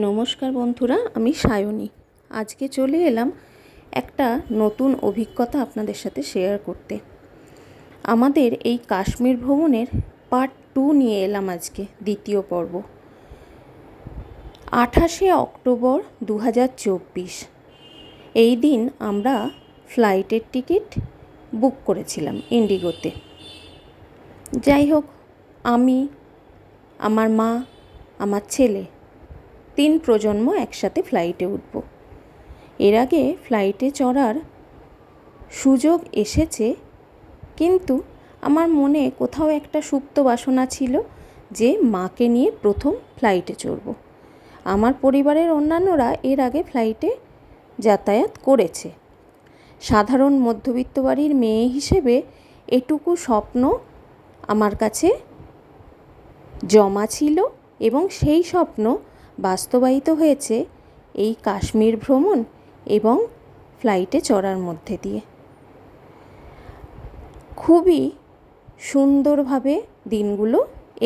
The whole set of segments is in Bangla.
নমস্কার বন্ধুরা, আমি সায়নী। আজকে চলে এলাম একটা নতুন অভিজ্ঞতা আপনাদের সাথে শেয়ার করতে। আমাদের এই কাশ্মীর ভ্রমণের পার্ট 2 নিয়ে এলাম আজকে, দ্বিতীয় পর্ব। 28শে অক্টোবর 2024 এই দিন আমরা ফ্লাইটের টিকিট বুক করেছিলাম ইন্ডিগোতে। যাই হোক, আমি, আমার মা, আমার ছেলে 3 প্রজন্ম একসাথে ফ্লাইটে উঠব। এর আগে ফ্লাইটে চড়ার সুযোগ এসেছে, কিন্তু আমার মনে কোথাও একটা সুপ্ত বাসনা ছিল যে মাকে নিয়ে প্রথম ফ্লাইটে চড়ব। আমার পরিবারের অন্যান্যরা এর আগে ফ্লাইটে যাতায়াত করেছে। সাধারণ মধ্যবিত্ত বাড়ির মেয়ে হিসেবে এটুকু স্বপ্ন আমার কাছে জমা ছিল এবং সেই স্বপ্ন বাস্তবায়িত হয়েছে এই কাশ্মীর ভ্রমণ এবং ফ্লাইটে চড়ার মধ্যে দিয়ে। খুবই সুন্দরভাবে দিনগুলো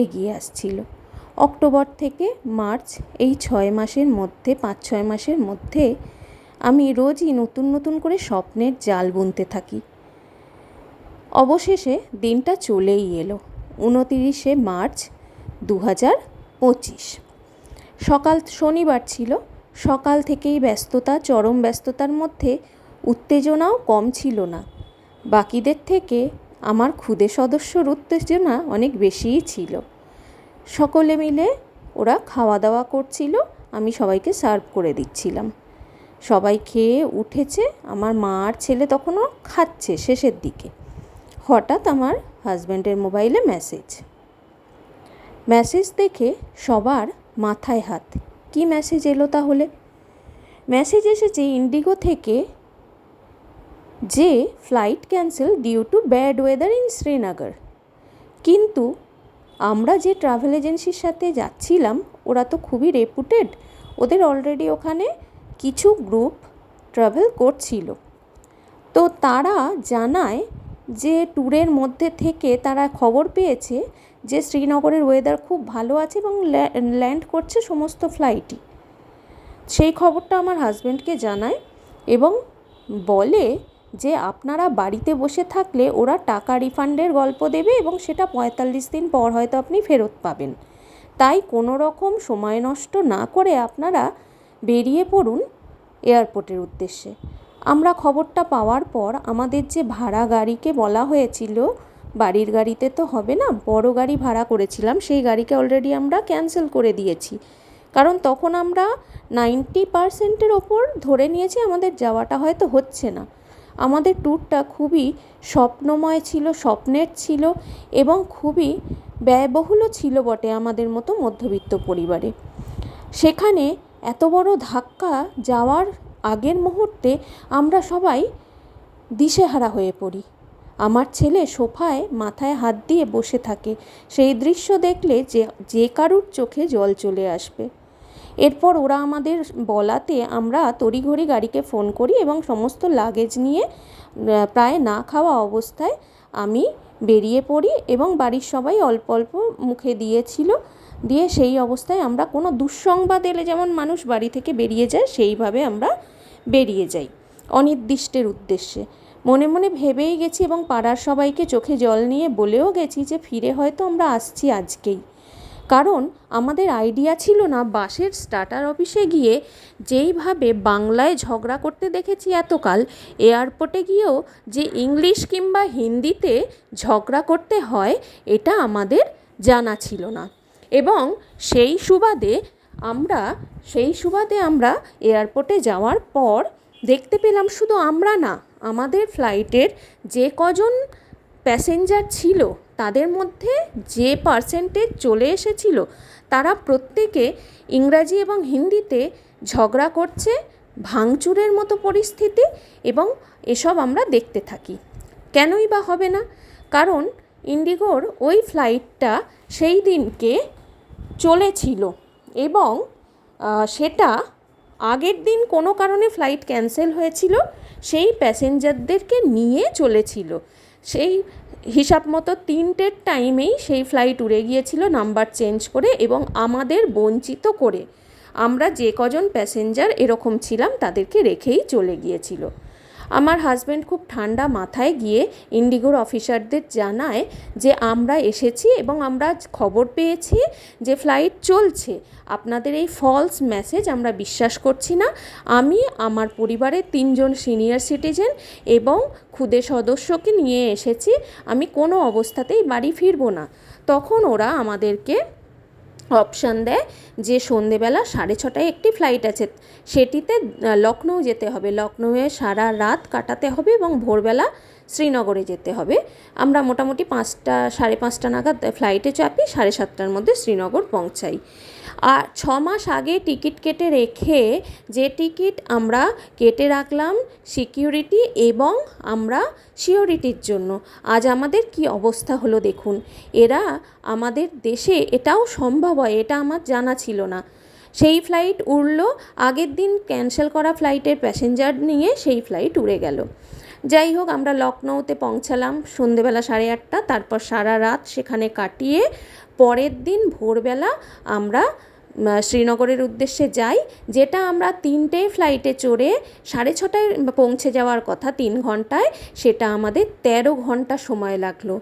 এগিয়ে আসছিল। অক্টোবর থেকে মার্চ এই 6 মাসের মধ্যে, 5-6 মাসের মধ্যে আমি রোজই নতুন নতুন করে স্বপ্নের জাল বুনতে থাকি। অবশেষে দিনটা চলেই এলো, 29শে মার্চ 2025। সকাল, শনিবার ছিল। সকাল থেকেই ব্যস্ততা, চরম ব্যস্ততার মধ্যে উত্তেজনাও কম ছিল না। বাকিদের থেকে আমার খুদে সদস্যর উত্তেজনা অনেক বেশিই ছিল। সকলে মিলে ওরা খাওয়া দাওয়া করছিল, আমি সবাইকে সার্ভ করে দিচ্ছিলাম। সবাই খেয়ে উঠেছে, আমার মা আর ছেলে তখনও খাচ্ছে শেষের দিকে। হঠাৎ আমার হাজব্যান্ডের মোবাইলে মেসেজ দেখে সবার মাথায় হাত। কি মেসেজ এলো তাহলে? মেসেজ এসেছে ইন্ডিগো থেকে যে flight cancel due to bad weather in Srinagar. কিন্তু আমরা যে ট্রাভেল এজেন্সির সাথে যাচ্ছিলাম ওরা তো খুবই রেপুটেড, ওদের অলরেডি ওখানে কিছু গ্রুপ ট্রাভেল করছিল। তো তারা জানায় যে ট্যুরের মধ্যে থেকে তারা খবর পেয়েছে যে শ্রীনগরের ওয়েদার খুব ভালো আছে এবং ল্যান্ড করছে সমস্ত ফ্লাইটই। সেই খবরটা আমার হাজব্যান্ডকে জানায় এবং বলে যে আপনারা বাড়িতে বসে থাকলে ওরা টাকা রিফান্ডের গল্প দেবে এবং সেটা 45 দিন পর হয়তো আপনি ফেরত পাবেন। তাই কোনো রকম সময় নষ্ট না করে আপনারা বেরিয়ে পড়ুন এয়ারপোর্টের উদ্দেশ্যে। আমরা খবরটা পাওয়ার পর আমাদের যে ভাড়া গাড়িকে বলা হয়েছিল, বাড়ির গাড়িতে তো হবে না, বড় গাড়ি ভাড়া করেছিলাম, সেই গাড়িকে অলরেডি আমরা ক্যান্সেল করে দিয়েছি। কারণ তখন আমরা 90%-এর ওপর ধরে নিয়েছি আমাদের যাওয়াটা হয়তো হচ্ছে না। আমাদের ট্যুরটা খুবই স্বপ্নময় ছিল, স্বপ্নের ছিল এবং খুবই ব্যয়বহুলও ছিল বটে আমাদের মতো মধ্যবিত্ত পরিবারে। সেখানে এত বড় ধাক্কা যাওয়ার আগের মুহূর্তে আমরা সবাই দিশেহারা হয়ে পড়ি। আমার ছেলে সোফায় মাথায় হাত দিয়ে বসে থাকে। সেই দৃশ্য দেখলে যে কারুর চোখে জল চলে আসবে। এরপর ওরা আমাদের বলাতে আমরা তড়িঘড়ি গাড়িকে ফোন করি এবং সমস্ত লাগেজ নিয়ে প্রায় না খাওয়া অবস্থায় আমি বেরিয়ে পড়ি এবং বাড়ির সবাই অল্প অল্প মুখে দিয়েছিল। দিয়ে সেই অবস্থায় আমরা কোনো দুঃসংবাদ এলে যেমন মানুষ বাড়ি থেকে বেরিয়ে যায়, সেইভাবে আমরা বেরিয়ে যাই অনির্দিষ্টের উদ্দেশ্যে। মনে মনে ভেবেই গেছি এবং পাড়ার সবাইকে চোখে জল নিয়ে বলেও গেছি যে ফিরে হয়তো আমরা আসছি আজকেই। কারণ আমাদের আইডিয়া ছিল না বাসের স্টার্টার অফিসে গিয়ে যেইভাবে বাংলায় ঝগড়া করতে দেখেছি এতকাল, এয়ারপোর্টে গিয়েও যে ইংলিশ কিংবা হিন্দিতে ঝগড়া করতে হয় এটা আমাদের জানা ছিল না। এবং সেই সুবাদে আমরা এয়ারপোর্টে যাওয়ার পর দেখতে পেলাম শুধু আমরা না, আমাদের ফ্লাইটের যে কজন প্যাসেঞ্জার ছিল তাদের মধ্যে যে পার্সেন্টেজ চলে এসেছিল তারা প্রত্যেকে ইংরাজি এবং হিন্দিতে ঝগড়া করছে, ভাঙচুরের মতো পরিস্থিতি, এবং এসব আমরা দেখতে থাকি। কেনই বা হবে না? কারণ ইন্ডিগোর ওই ফ্লাইটটা সেই দিনকে চলেছিল এবং সেটা আগের দিন কোনো কারণে ফ্লাইট ক্যান্সেল হয়েছিল, সেই প্যাসেঞ্জারদেরকে নিয়ে চলেছিল। সেই হিসাব মতো 3টের টাইমেই সেই ফ্লাইট উড়ে গিয়েছিল নাম্বার চেঞ্জ করে এবং আমাদের বঞ্চিত করে। আমরা যে কজন প্যাসেঞ্জার এরকম ছিলাম তাদেরকে রেখেই চলে গিয়েছিল। আমার হাজব্যান্ড খুব ঠান্ডা মাথায় গিয়ে ইন্ডিগোর অফিসারদের জানায় যে আমরা এসেছি এবং আমরা খবর পেয়েছি যে ফ্লাইট চলছে, আপনাদের এই ফলস মেসেজ আমরা বিশ্বাস করছি না। আমি আমার পরিবারের 3 জন সিনিয়র সিটিজেন এবং খুদে সদস্যকে নিয়ে এসেছি, আমি কোনো অবস্থাতেই বাড়ি ফিরবো না। তখন ওরা আমাদেরকে অপশান দেয় যে সন্ধেবেলা 6:30টায় একটি ফ্লাইট আছে, সেটিতে লখনৌ যেতে হবে, লখনৌয়ে সারা রাত কাটাতে হবে এবং ভোরবেলা শ্রীনগরে যেতে হবে। আমরা মোটামুটি 5টা 5:30 নাগাদ ফ্লাইটে চাপি, 7:30টার মধ্যে শ্রীনগর পৌঁছাই। আর 6 মাস আগে টিকিট কেটে রেখে, যে টিকিট আমরা কেটে রাখলাম সিকিউরিটি এবং আমরা সিওরিটির জন্য, আজ আমাদের কি অবস্থা হলো দেখুন। এরা আমাদের দেশে এটাও সম্ভব হয়, এটা আমার জানা ছিল না। সেই ফ্লাইট উড়লো, আগের দিন ক্যান্সেল করা ফ্লাইটের প্যাসেঞ্জার নিয়ে সেই ফ্লাইট উড়ে গেল। যাই হোক, আমরা লখনৌতে পৌঁছালাম সন্ধেবেলা 8:30, তারপর সারা রাত সেখানে কাটিয়ে পরের দিন ভোরবেলা আমরা শ্রীনগরের উদ্দেশ্যে যাই, যেটা আমরা 3টে ফ্লাইটে চড়ে 6:30টায় পৌঁছে যাওয়ার কথা 3 ঘন্টায়, সেটা আমাদের 13 ঘন্টা সময় লাগলো।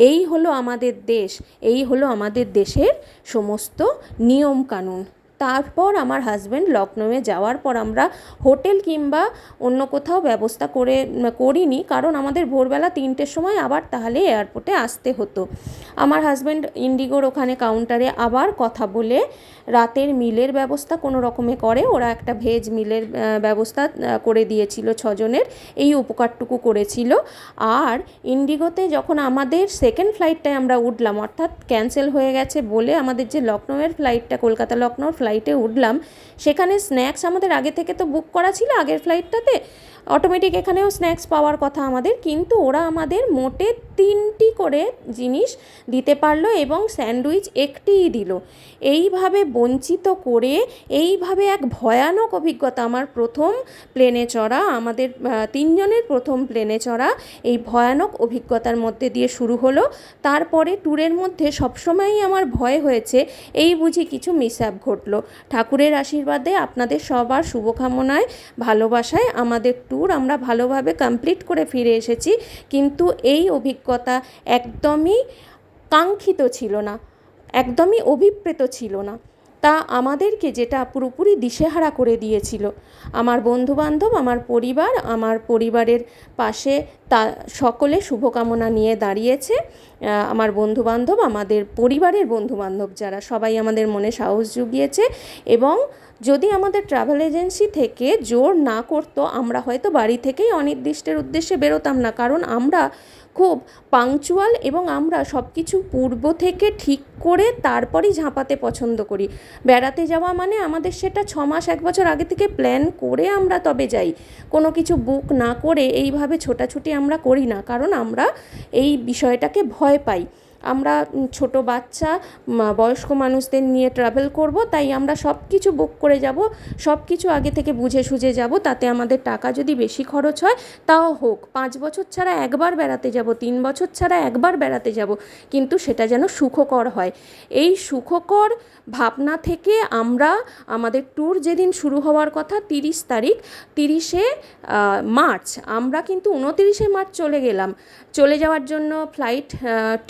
এই হলো আমাদের দেশ, এই হলো আমাদের দেশের সমস্ত নিয়ম কানুন। তারপর আমার হাজব্যান্ড লখনৌয়ে যাওয়ার পর আমরা হোটেল কিংবা অন্য কোথাও ব্যবস্থা করিনি, কারণ আমাদের ভোরবেলা 3টের সময় আবার তাহলে এয়ারপোর্টে আসতে হতো। আমার হাজব্যান্ড ইন্ডিগোর ওখানে কাউন্টারে আবার কথা বলে রাতের মিলের ব্যবস্থা কোনো রকমে করে, ওরা একটা ভেজ মিলের ব্যবস্থা করে দিয়েছিল 6 জনের, এই উপকারটুকু করেছিল। আর ইন্ডিগোতে যখন আমাদের সেকেন্ড ফ্লাইটটায় আমরা উঠলাম, অর্থাৎ ক্যান্সেল হয়ে গেছে বলে আমাদের যে লখনৌয়ের ফ্লাইটটা, কলকাতা লখনৌর ফ্লাইটে উঠলাম, সেখানে স্ন্যাক্স আমাদের আগে থেকে তো বুক করা ছিল আগের ফ্লাইটটাতে, অটোমেটিক এখানেও স্ন্যাক্স পাওয়ার কথা আমাদের, কিন্তু ওরা আমাদের মোটে 3টি করে জিনিস দিতে পারলো এবং স্যান্ডউইচ একটিই দিল। এইভাবে বঞ্চিত করে, এইভাবে এক ভয়ানক অভিজ্ঞতা, আমার প্রথম প্লেনে চড়া, আমাদের 3 জনের প্রথম প্লেনে চড়া, এই ভয়ানক অভিজ্ঞতার মধ্যে দিয়ে শুরু হলো। তারপরে ট্যুরের মধ্যে সবসময়ই আমার ভয় হয়েছে এই বুঝি কিছু মিসহ্যাপ ঘটলো। ঠাকুরের আশীর্বাদে, আপনাদের সবার শুভকামনায়, ভালোবাসায় আমাদের ট্যুর আমরা ভালোভাবে কমপ্লিট করে ফিরে এসেছি, কিন্তু এই অভিজ্ঞতা একদমই কাঙ্ক্ষিত ছিল না, একদমই অভিপ্রেত ছিল না। তা আমাদেরকে যেটা পুরোপুরি দিশেহারা করে দিয়েছিল। আমার বন্ধুবান্ধব, আমার পরিবার, আমার পরিবারের পাশে তা সকলে শুভকামনা নিয়ে দাঁড়িয়েছে। আমার বন্ধুবান্ধব, আমাদের পরিবারের বন্ধুবান্ধব যারা, সবাই আমাদের মনে সাহস জুগিয়েছে এবং যদি আমাদের ট্রাভেল এজেন্সি থেকে জোর না করতো, আমরা হয়তো বাড়ি থেকেই অনির্দিষ্টের উদ্দেশ্যে বেরোতাম না, কারণ আমরা খুব পাংচুয়াল এবং আমরা সব কিছু পূর্ব থেকে ঠিক করে তারপরই ঝাঁপাতে পছন্দ করি। বেড়াতে যাওয়া মানে আমাদের সেটা 6 মাস 1 বছর আগে থেকে প্ল্যান করে আমরা তবে যাই, কোনো কিছু বুক না করে এইভাবে ছোটাছুটি আমরা করি না, কারণ আমরা এই বিষয়টাকে ভয় পাই। আমরা ছোট বাচ্চা, বয়স্ক মানুষদের নিয়ে ট্রাভেল করব, তাই আমরা সব কিছু বুক করে যাব, সব কিছু আগে থেকে বুঝে সুঝে যাব, তাতে আমাদের টাকা যদি বেশি খরচ হয় তাও হোক। 5 বছর ছাড়া একবার বেড়াতে যাব, 3 বছর ছাড়া একবার বেড়াতে যাব, কিন্তু সেটা যেন সুখকর হয়। এই সুখকর ভাবনা থেকে আমরা আমাদের ট্যুর যেদিন শুরু হওয়ার কথা 30 তারিখ, 30শে মার্চ, আমরা কিন্তু 29শে মার্চ চলে গেলাম। চলে যাওয়ার জন্য ফ্লাইট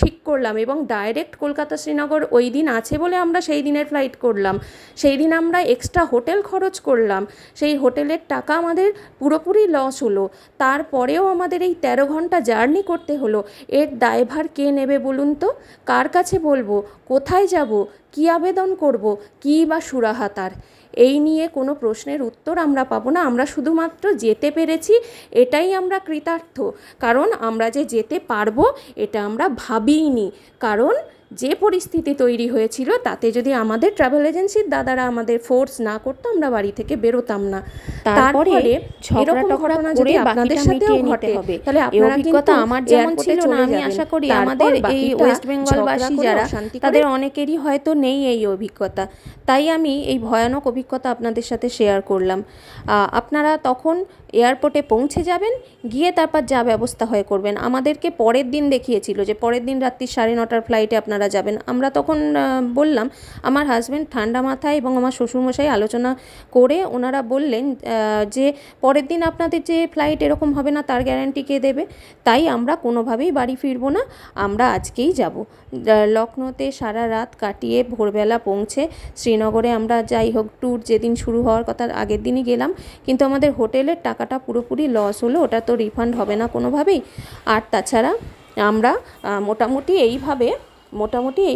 ঠিক করলাম এবং ডাইরেক্ট কলকাতা শ্রীনগর ওই দিন আছে বলে আমরা সেই দিনের ফ্লাইট করলাম। সেই দিন আমরা এক্সট্রা হোটেল খরচ করলাম, সেই হোটেলের টাকা আমাদের পুরোপুরি লস হলো। তারপরেও আমাদের এই 13 ঘন্টা জার্নি করতে হলো। এর দায়ভার কে নেবে বলুন তো? কার কাছে বলবো? কোথায় যাব? কী আবেদন করব? কী বা সুরাহা তার? এই নিয়ে কোনো প্রশ্নের উত্তর আমরা পাবো না। আমরা শুধুমাত্র যেতে পেরেছি, এটাই আমরা কৃতার্থ। কারণ আমরা যে যেতে পারবো এটা আমরা ভাবিইনি। কারণ যে পরিস্থিতি তৈরি হয়েছিল তাতে যদি আমাদের ট্রাভেল এজেন্সির দাদারা আমাদের ফোর্স না করতো, আমরা বাড়ি থেকে বেরোতাম না। তারপরে এরকম ঘটনা যদি আপনাদের সাথেও ঘটে, তাহলে আপনারা কিন্তু আমার যেমন ছিল না, আমি আশা করি আমাদের এই ওয়েস্ট বেঙ্গলবাসী যারা, তাদের অনেকেরই হয়তো নেই এই অভিজ্ঞতা। তাই আমি এই ভয়ানক অভিজ্ঞতা আপনাদের সাথে শেয়ার করলাম। আপনারা তখন এয়ারপোর্টে পৌঁছে যাবেন, গিয়ে তারপর যা ব্যবস্থা হয় করবেন। আমাদেরকে পরের দিন দেখিয়েছিল যে পরের দিন রাত্রি 9:30টার ফ্লাইটে আপনারা আপনারা যাবেন। আমরা তখন বললাম, আমার হাজব্যান্ড ঠান্ডা মাথায় এবং আমার শ্বশুরমশাই আলোচনা করে ওনারা বললেন যে পরের দিন আপনাদের যে ফ্লাইট এরকম হবে না তার গ্যারান্টি কে দেবে, তাই আমরা কোনোভাবেই বাড়ি ফিরবো না, আমরা আজকেই যাব। লখনৌতে সারা রাত কাটিয়ে ভোরবেলা পৌঁছে শ্রীনগরে আমরা যাই হোক ট্যুর যেদিন শুরু হওয়ার কথা আগের দিনই গেলাম, কিন্তু আমাদের হোটেলের টাকাটা পুরোপুরি লস হলো, ওটা তো রিফান্ড হবে না কোনোভাবেই। আর তাছাড়া আমরা মোটামুটি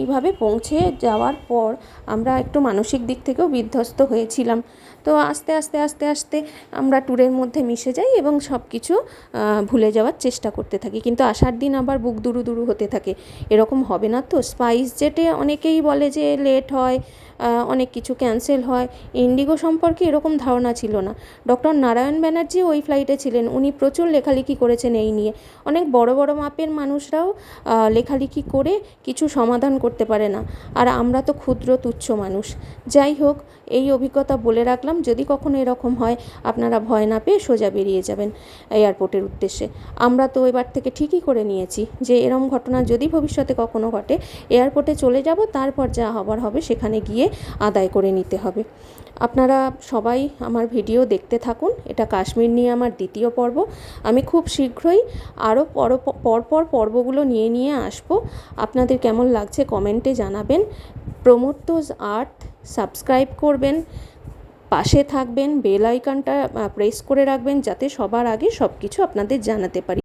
এইভাবে পৌঁছে যাওয়ার পর আমরা একটু মানসিক দিক থেকেও বিধ্বস্ত হয়েছিলাম। তো আস্তে আস্তে আমরা ট্যুরের মধ্যে মিশে যাই এবং সব কিছু ভুলে যাওয়ার চেষ্টা করতে থাকি, কিন্তু আসার দিন আবার বুক দুরু হতে থাকে, এরকম হবে না তো। স্পাইস জেটে অনেকেই বলে যে লেট হয়, অনেক কিছু ক্যান্সেল হয়, ইন্ডিগো সম্পর্কে এরকম ধারণা ছিল না। ডক্টর নারায়ণ ব্যানার্জি ওই ফ্লাইটে ছিলেন, উনি প্রচুর লেখালেখি করেছেন এই নিয়ে। অনেক বড় মাপের মানুষরাও লেখালেখি করে কিছু সমাধান করতে পারে না, আর আমরা তো ক্ষুদ্র তুচ্ছ মানুষ। যাই হোক, এই অভিজ্ঞতা বলে রাখলাম, যদি কখনো এরকম হয় আপনারা ভয় না পেয়ে সোজা বেরিয়ে যাবেন এয়ারপোর্টের উদ্দেশ্যে। আমরা তো এবার থেকে ঠিকই করে নিয়েছি যে এরম ঘটনা যদি ভবিষ্যতে কখনো ঘটে এয়ারপোর্টে চলে যাব, তারপর যা হবার হবে সেখানে গিয়ে আদায় করে নিতে হবে। আপনারা সবাই আমার ভিডিও দেখতে থাকুন, এটা কাশ্মীর নিয়ে আমার দ্বিতীয় পর্ব। আমি খুব শীঘ্রই আরও পরপর পর্বগুলো নিয়ে আসবো। আপনাদের কেমন লাগছে কমেন্টে জানাবেন। প্রমোটোজ আর্থ সাবস্ক্রাইব করবেন, পাশে থাকবেন, বেল আইকনটা প্রেস করে রাখবেন যাতে সবার আগে সব কিছু আপনাদের জানাতে পারি।